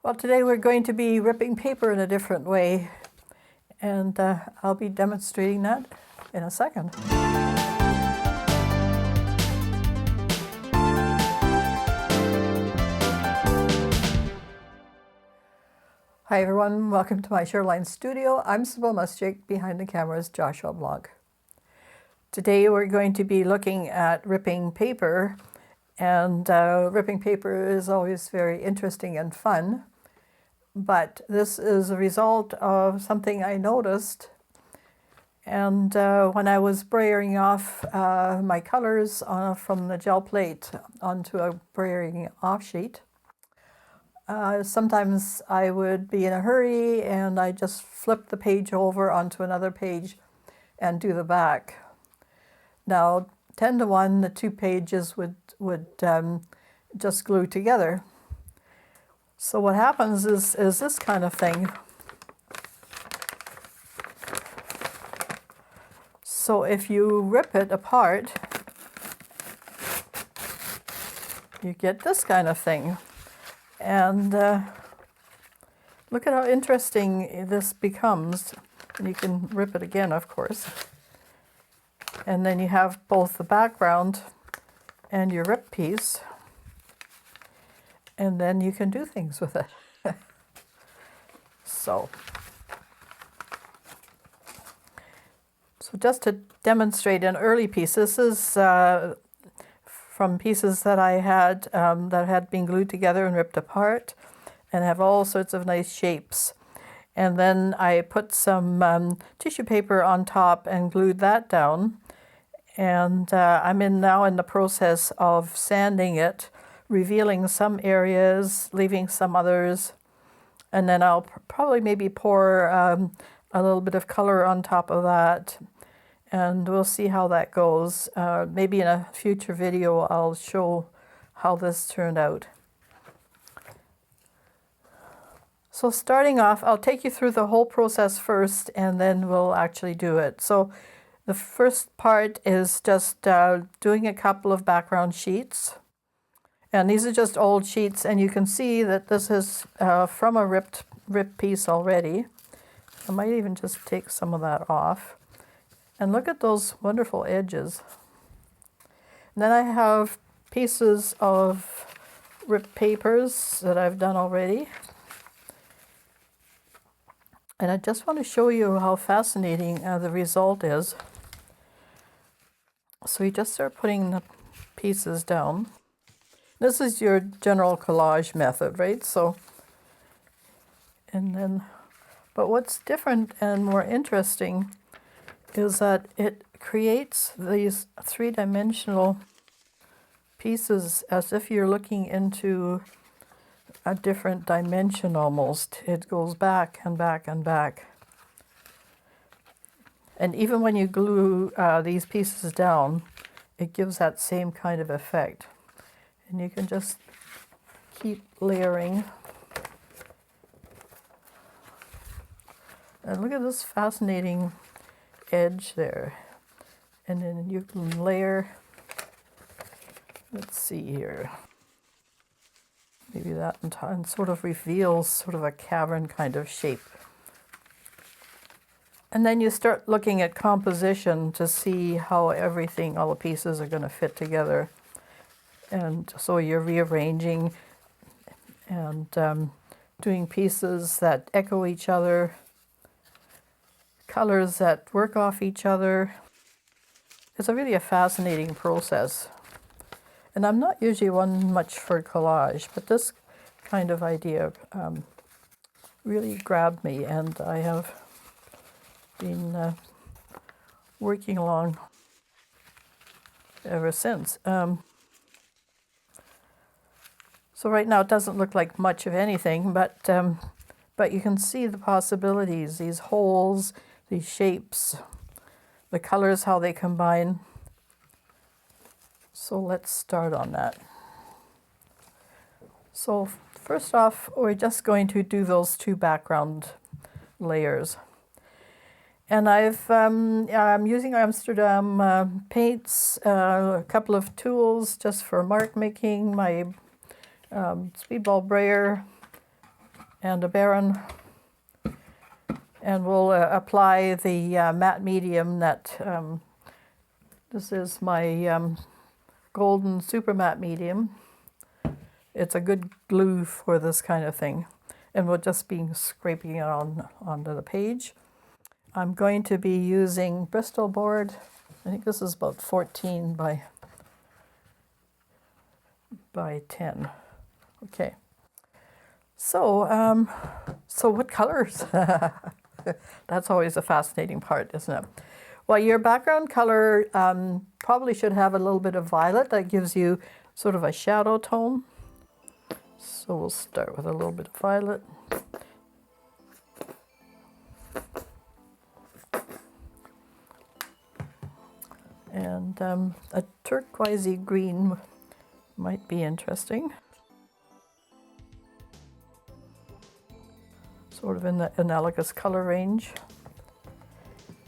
Well, today we're going to be ripping paper in a different way, and I'll be demonstrating that in a second. Hi everyone, welcome to my Shoreline studio. I'm Sybil Muschik, behind the camera is Joshua Blog. Today we're going to be looking at ripping paper, and ripping paper is always very interesting and fun. But this is a result of something I noticed, and when I was brayering off my colors from the gel plate onto a brayering off sheet, sometimes I would be in a hurry and I just flip the page over onto another page and do the back. Now 10 to 1 the two pages would just glue together. So what happens is this kind of thing. So if you rip it apart, you get this kind of thing. And look at how interesting this becomes. And you can rip it again, of course. And then you have both the background and your rip piece. And then you can do things with it. So just to demonstrate an early piece, this is from pieces that I had that had been glued together and ripped apart and have all sorts of nice shapes. And then I put some tissue paper on top and glued that down. And I'm now in the process of sanding it, revealing some areas, leaving some others, and then I'll probably maybe pour a little bit of color on top of that, and we'll see how that goes. Maybe in a future video I'll show how this turned out. So starting off, I'll take you through the whole process first, and then we'll actually do it. So the first part is just doing a couple of background sheets. And these are just old sheets, and you can see that this is from a ripped piece already. I might even just take some of that off. And look at those wonderful edges. And then I have pieces of ripped papers that I've done already. And I just want to show you how fascinating the result is. So you just start putting the pieces down. This is your general collage method, right? So, and then, but what's different and more interesting is that it creates these three-dimensional pieces as if you're looking into a different dimension almost. It goes back and back and back. And even when you glue these pieces down, it gives that same kind of effect. And you can just keep layering. And look at this fascinating edge there. And then you can layer, let's see here. Maybe that and sort of reveals sort of a cavern kind of shape. And then you start looking at composition to see how everything, all the pieces are going to fit together. And so you're rearranging and doing pieces that echo each other, colors that work off each other. It's really a fascinating process. And I'm not usually one much for collage, but this kind of idea really grabbed me, and I have been working along ever since. So right now it doesn't look like much of anything, but you can see the possibilities, these holes, these shapes, the colors, how they combine. So let's start on that. So first off, we're just going to do those two background layers. And I'm using Amsterdam paints, a couple of tools just for mark making, my speedball brayer, and a Baron, and we'll apply the matte medium that, this is my golden super matte medium. It's a good glue for this kind of thing, and we'll just be scraping it onto the page. I'm going to be using Bristol board. I think this is about 14 by 10. Okay. So, so what colors? That's always a fascinating part, isn't it? Well, your background color probably should have a little bit of violet. That gives you sort of a shadow tone. So we'll start with a little bit of violet. And a turquoisey green might be interesting. Sort of in the analogous color range.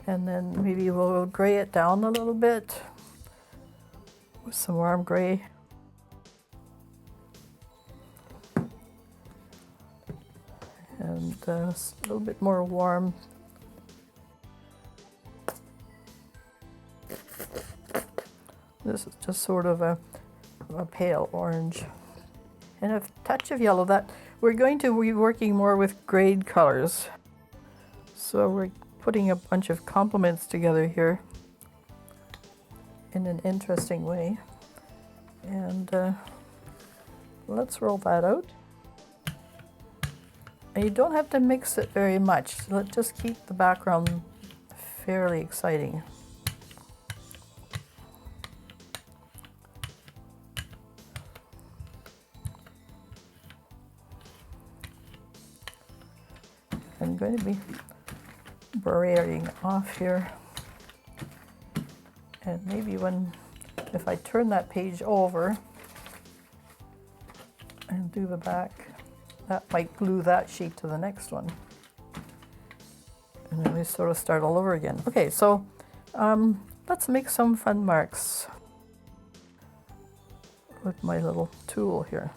And then maybe we'll gray it down a little bit with some warm gray. And a little bit more warm. This is just sort of a pale orange. And a touch of yellow. That we're going to be working more with grade colors. So we're putting a bunch of complements together here in an interesting way. And let's roll that out. And you don't have to mix it very much. Let's just keep the background fairly exciting. I'm going to be braiding off here, and maybe if I turn that page over and do the back, that might glue that sheet to the next one, and then we sort of start all over again. Okay, so let's make some fun marks with my little tool here.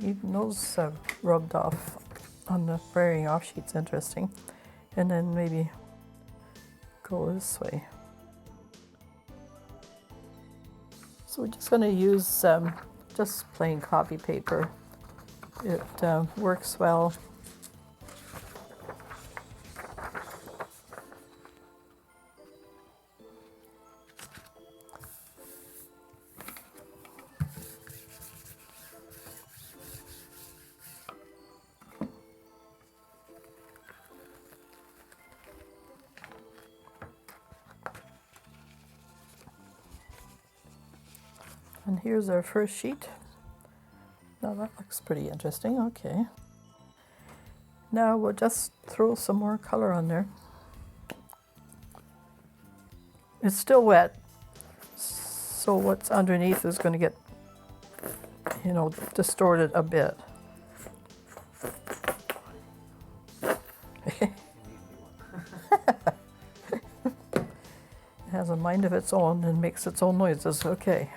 Even those rubbed off on the braiding off sheet's interesting. And then maybe go this way. So we're just going to use just plain copy paper. It works well. And here's our first sheet. Now that looks pretty interesting. Okay. Now we'll just throw some more color on there. It's still wet, so what's underneath is going to get, distorted a bit. It has a mind of its own and makes its own noises. Okay.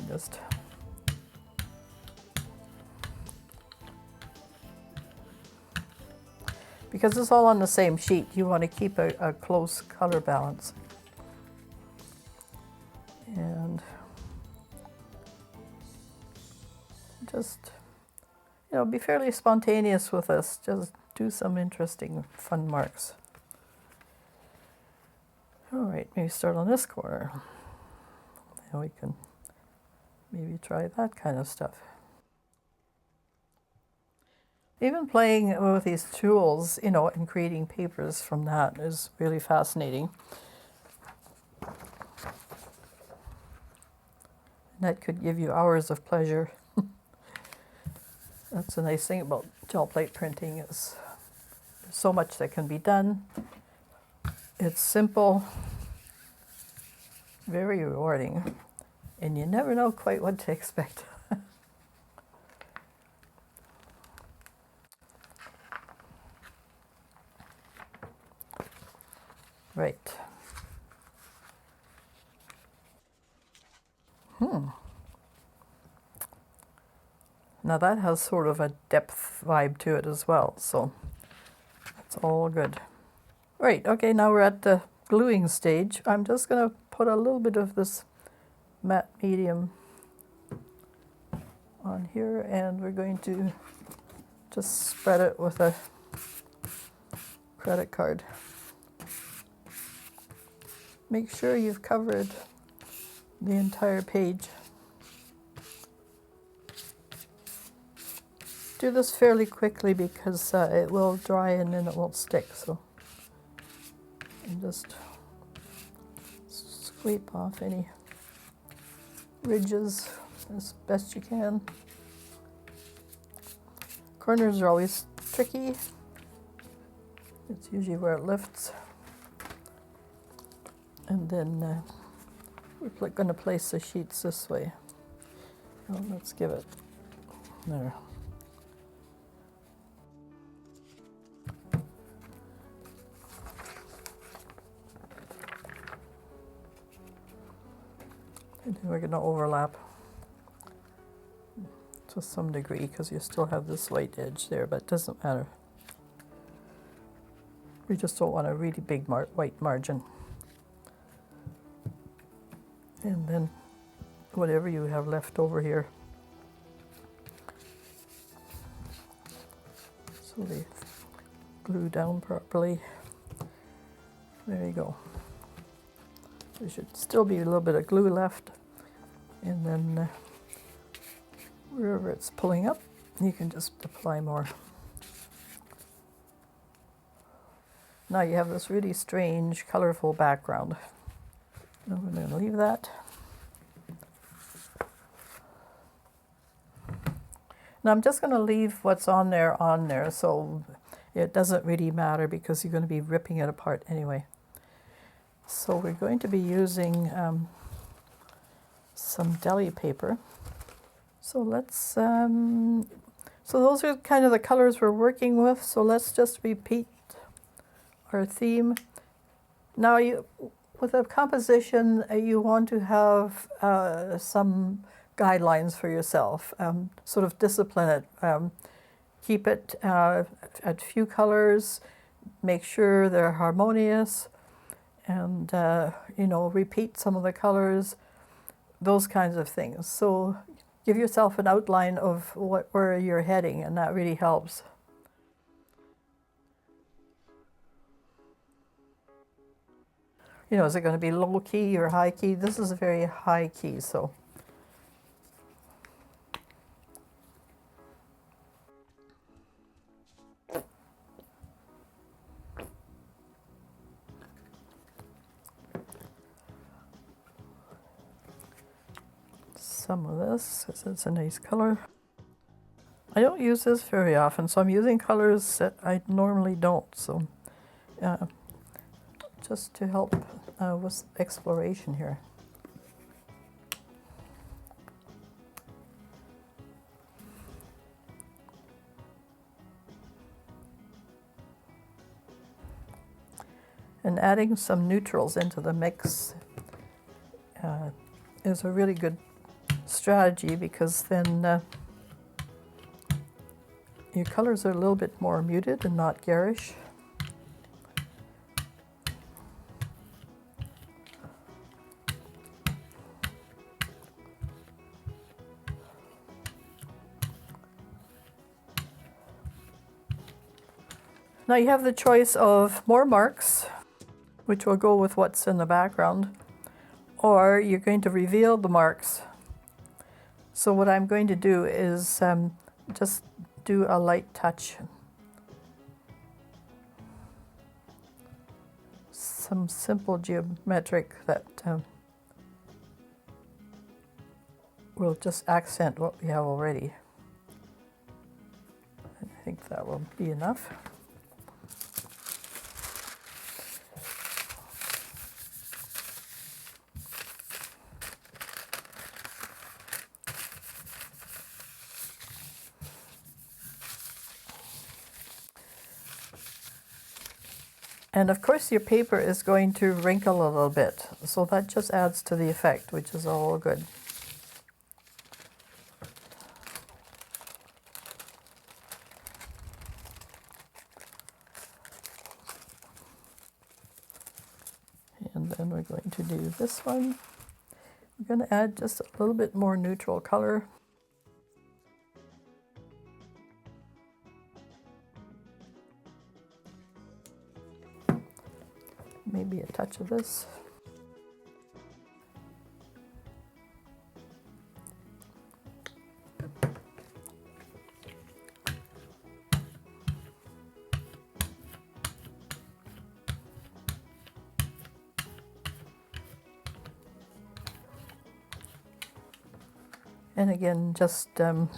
Just because it's all on the same sheet, you want to keep a close color balance. And just, be fairly spontaneous with this. Just do some interesting, fun marks. All right, maybe start on this corner. And we can maybe try that kind of stuff. Even playing with these tools, and creating papers from that is really fascinating. And that could give you hours of pleasure. That's the nice thing about gel plate printing is there's so much that can be done. It's simple, very rewarding. And you never know quite what to expect. Right. Now that has sort of a depth vibe to it as well, so it's all good. Right, okay, now we're at the gluing stage. I'm just going to put a little bit of this matte medium on here, and we're going to just spread it with a credit card. Make sure you've covered the entire page. Do this fairly quickly because it will dry and then it won't stick, so and just scrape off any ridges as best you can. Corners are always tricky. It's usually where it lifts. And then we're going to place the sheets this way. Well, let's give it there. And then we're going to overlap to some degree because you still have this white edge there, but it doesn't matter. We just don't want a really big white margin. And then whatever you have left over here, so they glue down properly. There you go. There should still be a little bit of glue left, and then wherever it's pulling up, you can just apply more. Now you have this really strange, colorful background. I'm going to leave that. Now I'm just going to leave what's on there, so it doesn't really matter because you're going to be ripping it apart anyway. So we're going to be using some deli paper. So let's, so those are kind of the colors we're working with. So let's just repeat our theme. Now with a composition, you want to have some guidelines for yourself. Sort of discipline it. Keep it at few colors. Make sure they're harmonious. And, you know, repeat some of the colors, those kinds of things. So give yourself an outline of where you're heading, and that really helps. You know, is it going to be low key or high key? This is a very high key, so. Some of this, because it's a nice color. I don't use this very often, so I'm using colors that I normally don't. So just to help with exploration here. And adding some neutrals into the mix is a really good strategy, because then your colors are a little bit more muted and not garish. Now you have the choice of more marks, which will go with what's in the background, or you're going to reveal the marks. So what I'm going to do is just do a light touch. Some simple geometric that will just accent what we have already. I think that will be enough. And of course your paper is going to wrinkle a little bit, so that just adds to the effect, which is all good. And then we're going to do this one. We're going to add just a little bit more neutral color. Maybe a touch of this. And again, just some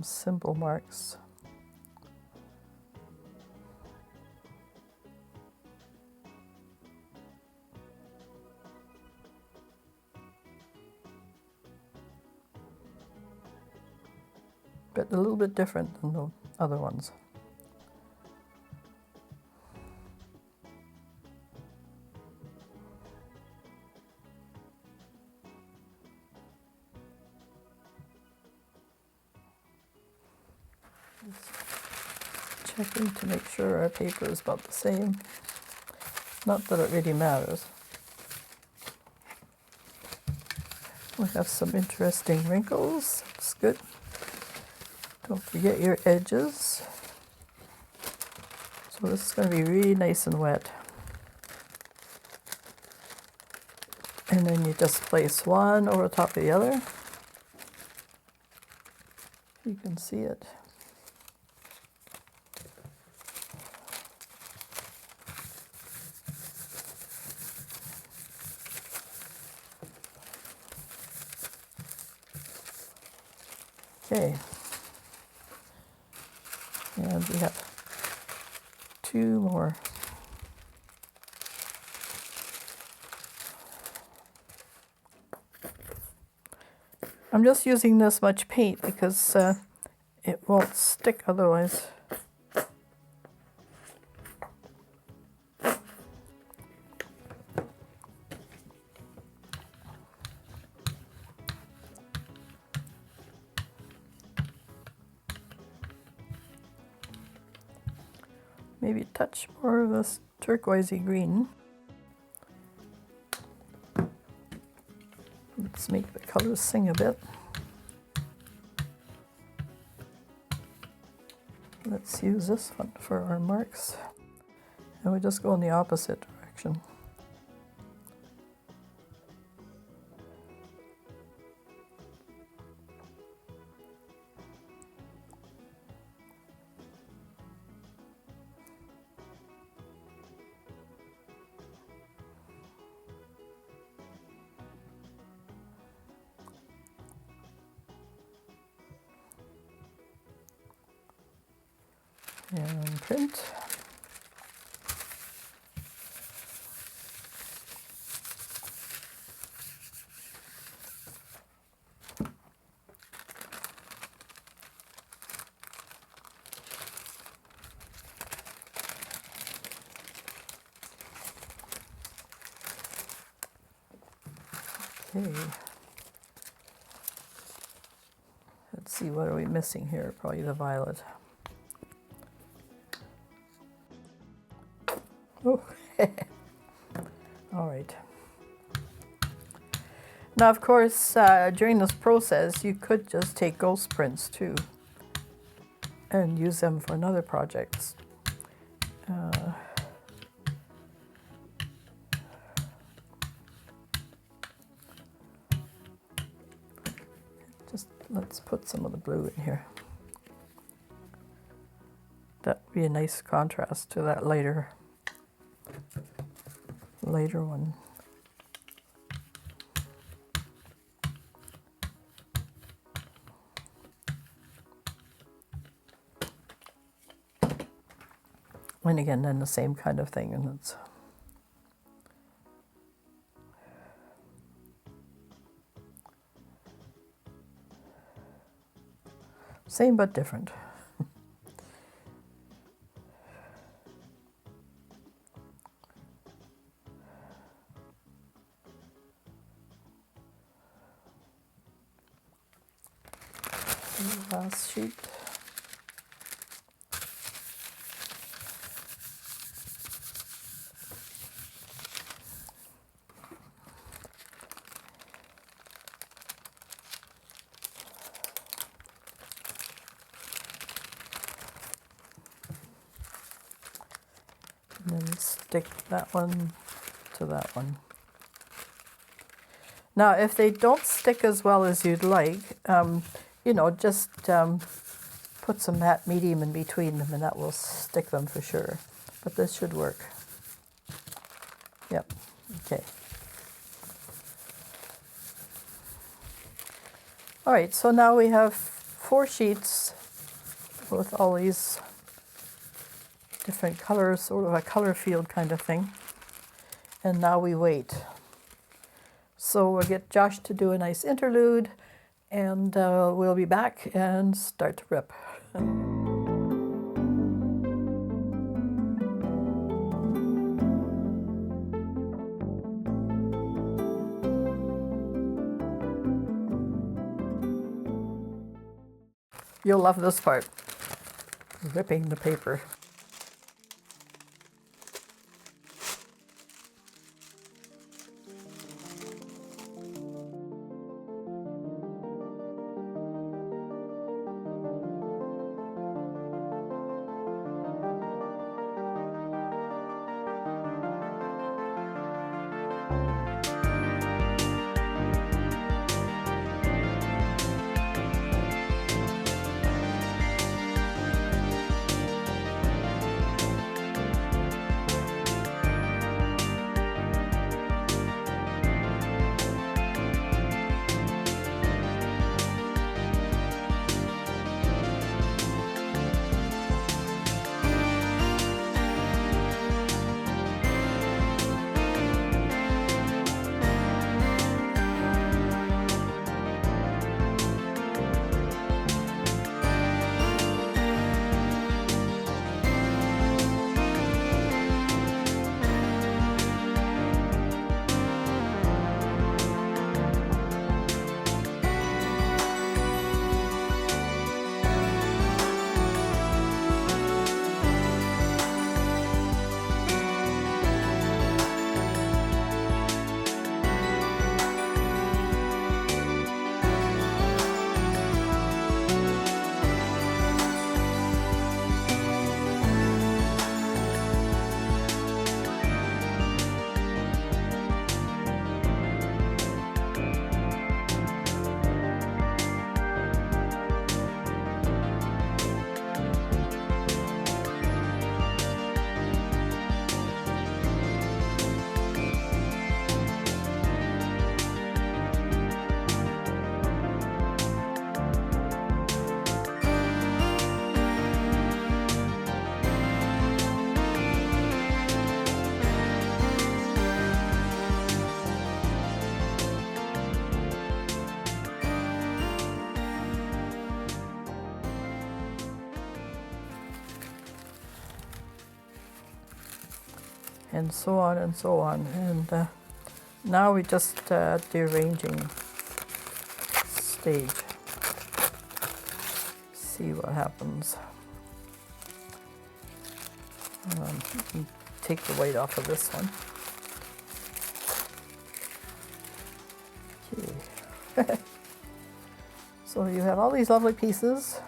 simple marks. But a little bit different than the other ones. Just checking to make sure our paper is about the same. Not that it really matters. We have some interesting wrinkles. That's good. Don't forget your edges. So this is going to be really nice and wet. And then you just place one over the top of the other. You can see it. Okay. And we have two more. I'm just using this much paint because it won't stick otherwise. Maybe a touch more of this turquoisey green. Let's make the colors sing a bit. Let's use this one for our marks. And we just go in the opposite direction. And print. Okay. Let's see, what are we missing here? Probably the violet. Oh, all right. Now, of course, during this process, you could just take ghost prints too and use them for another projects. Just let's put some of the blue in here. That would be a nice contrast to that later one. And again, then the same kind of thing, and it's same but different. last sheet. And then stick that one to that one. Now, if they don't stick as well as you'd like, you know, just put some matte medium in between them and that will stick them for sure. But this should work. Yep, okay. All right, so now we have 4 sheets with all these different colors, sort of a color field kind of thing. And now we wait. So we'll get Josh to do a nice interlude, and we'll be back and start to rip. You'll love this part, ripping the paper. And so on and so on. And now we just at the arranging stage. See what happens. Take the weight off of this one. Okay. So you have all these lovely pieces.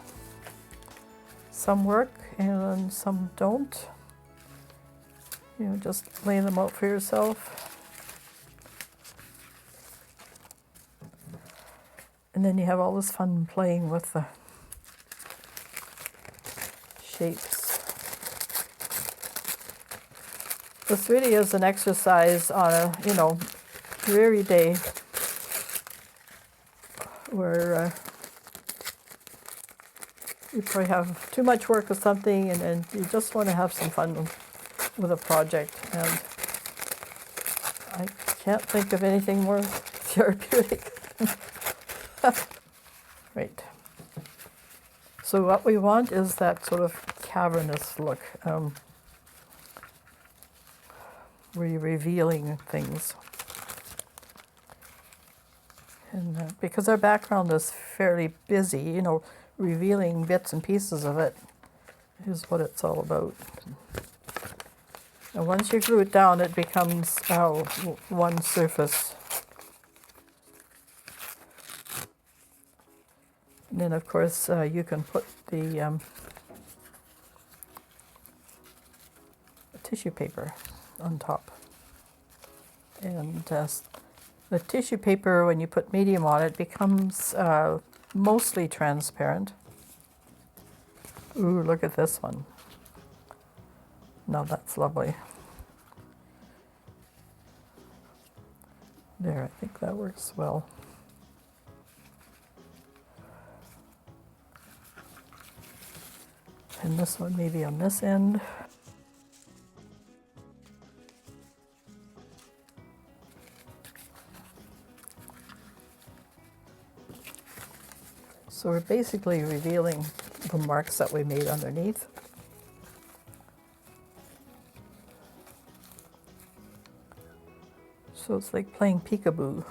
Some work and some don't. You know, just lay them out for yourself. And then you have all this fun playing with the shapes. This really is an exercise on a, you know, dreary day where you probably have too much work with something and you just want to have some fun with a project. And I can't think of anything more therapeutic. Right. So what we want is that sort of cavernous look, where you're revealing things. And because our background is fairly busy, you know, revealing bits and pieces of it is what it's all about. And once you glue it down, it becomes one surface. And then, of course, you can put the tissue paper on top. And the tissue paper, when you put medium on it, becomes mostly transparent. Ooh, look at this one. Now that's lovely. There, I think that works well. And this one maybe on this end. So we're basically revealing the marks that we made underneath. So it's like playing peekaboo.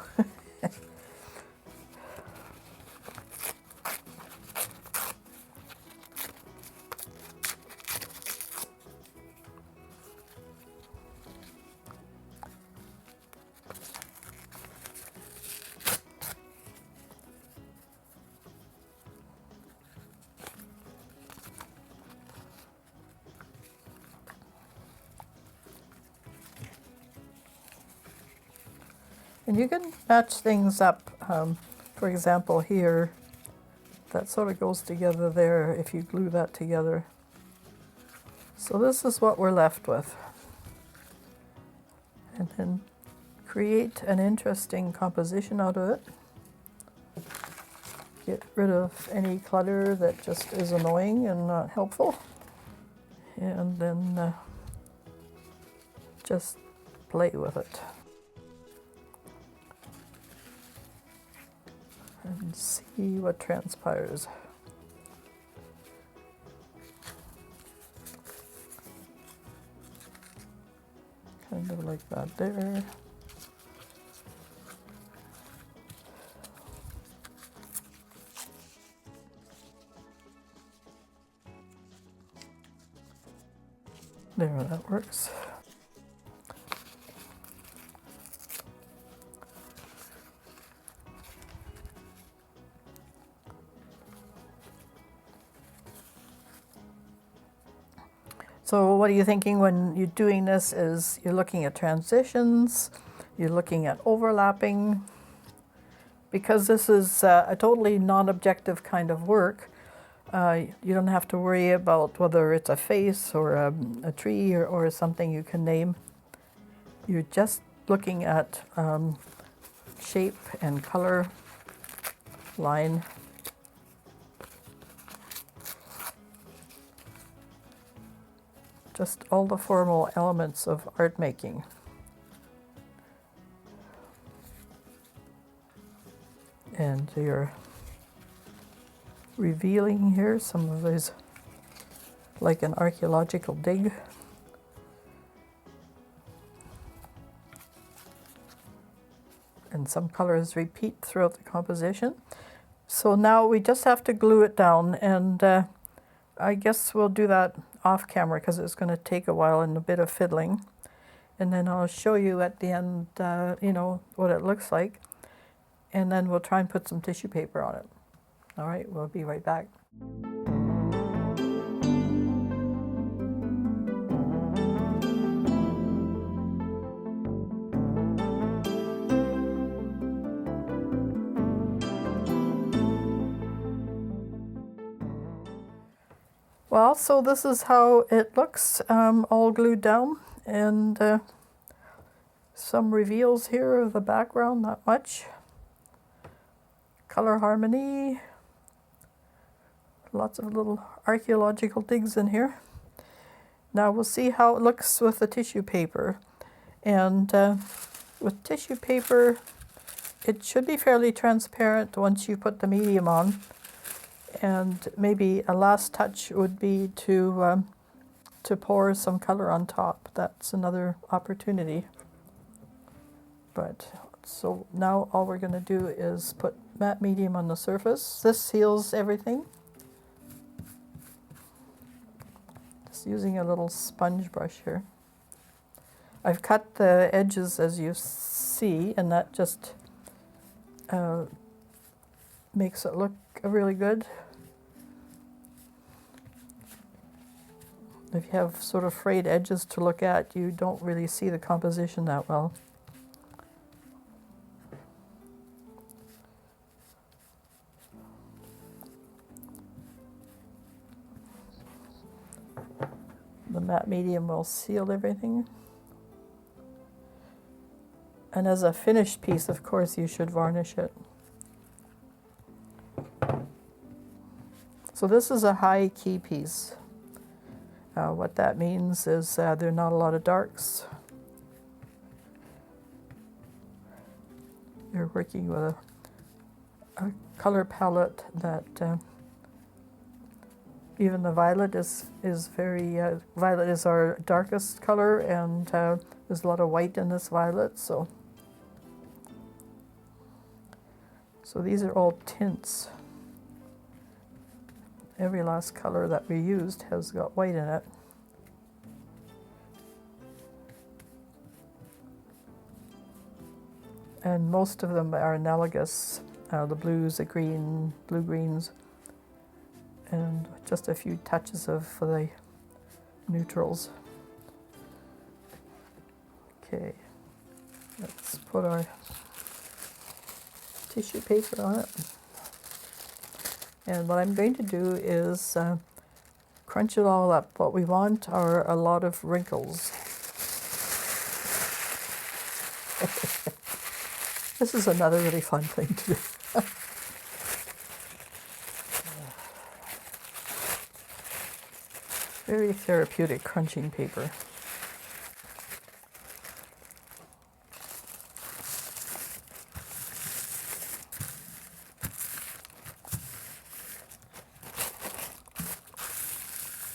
And you can match things up. For example, here, that sort of goes together there if you glue that together. So this is what we're left with. And then create an interesting composition out of it. Get rid of any clutter that just is annoying and not helpful. And then just play with it. And see what transpires. Kind of like that there. There, that works. So what are you thinking when you're doing this is you're looking at transitions, you're looking at overlapping. Because this is a totally non-objective kind of work, you don't have to worry about whether it's a face or a tree or something you can name. You're just looking at shape and color, line. Just all the formal elements of art making. And you're revealing here some of these, like an archaeological dig. And some colors repeat throughout the composition. So now we just have to glue it down, and I guess we'll do that off camera because it's going to take a while and a bit of fiddling. And then I'll show you at the end, you know, what it looks like. And then we'll try and put some tissue paper on it. All right, we'll be right back. Well, so this is how it looks, all glued down, and some reveals here of the background, not much. Color harmony, lots of little archaeological digs in here. Now we'll see how it looks with the tissue paper. And with tissue paper, it should be fairly transparent once you put the medium on. And maybe a last touch would be to pour some color on top. That's another opportunity. But so now all we're going to do is put matte medium on the surface. This seals everything. just using a little sponge brush here. I've cut the edges as you see, and that just makes it look really good. If you have sort of frayed edges to look at, you don't really see the composition that well. The matte medium will seal everything. And as a finished piece, of course, you should varnish it. So this is a high key piece. What that means is there are not a lot of darks. You're working with a color palette that even the violet is very, violet is our darkest color, and there's a lot of white in this violet, so these are all tints. Every last color that we used has got white in it. And most of them are analogous, the blues, the green, blue-greens, and just a few touches of the neutrals. Okay, let's put our tissue paper on it. And what I'm going to do is crunch it all up. What we want are a lot of wrinkles. This is another really fun thing to do. Very therapeutic crunching paper.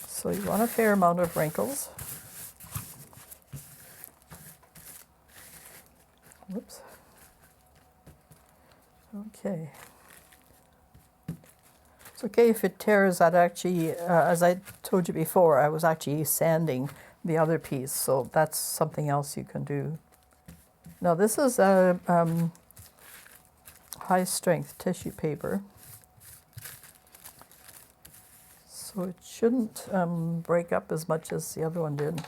So you want a fair amount of wrinkles. Whoops. Okay. It's okay if it tears. That actually, as I told you before, I was actually sanding the other piece, so that's something else you can do. Now this is a high strength tissue paper. So it shouldn't break up as much as the other one did.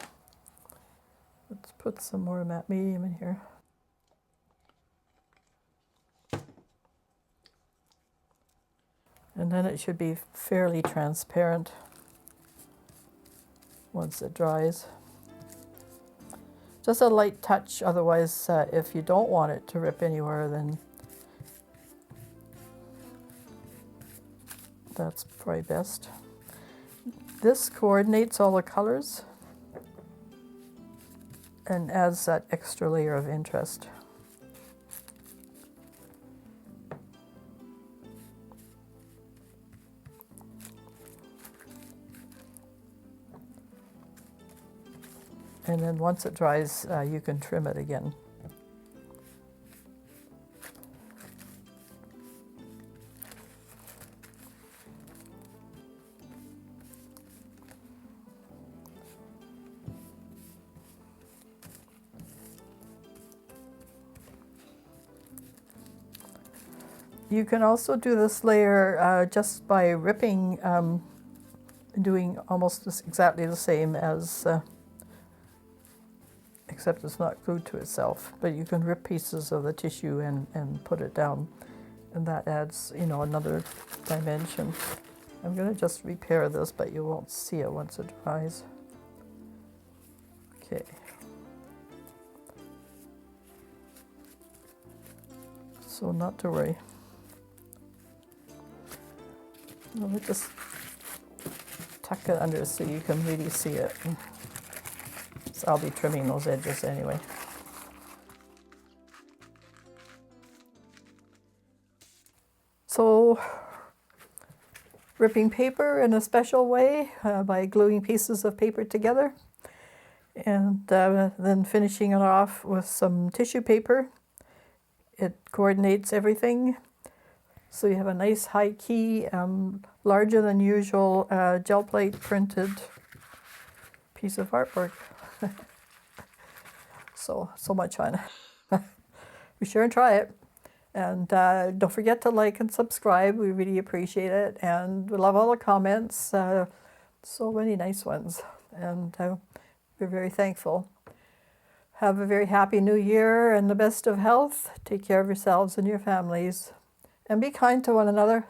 Let's put some more matte medium in here. And then it should be fairly transparent once it dries. Just a light touch, otherwise if you don't want it to rip anywhere, then that's probably best. This coordinates all the colors and adds that extra layer of interest. And then once it dries, you can trim it again. You can also do this layer just by ripping, doing almost exactly the same as, except it's not glued to itself. But you can rip pieces of the tissue and put it down, and that adds, you know, another dimension. I'm going to just repair this, but you won't see it once it dries. Okay. So not to worry. Let me just tuck it under so you can really see it. So I'll be trimming those edges anyway. So, ripping paper in a special way by gluing pieces of paper together, and then finishing it off with some tissue paper. It coordinates everything. So you have a nice high key, larger than usual gel plate printed piece of artwork. So much fun. Be sure and try it. And don't forget to like and subscribe. We really appreciate it. And we love all the comments. So many nice ones. And we're very thankful. Have a very happy new year and the best of health. Take care of yourselves and your families. And be kind to one another.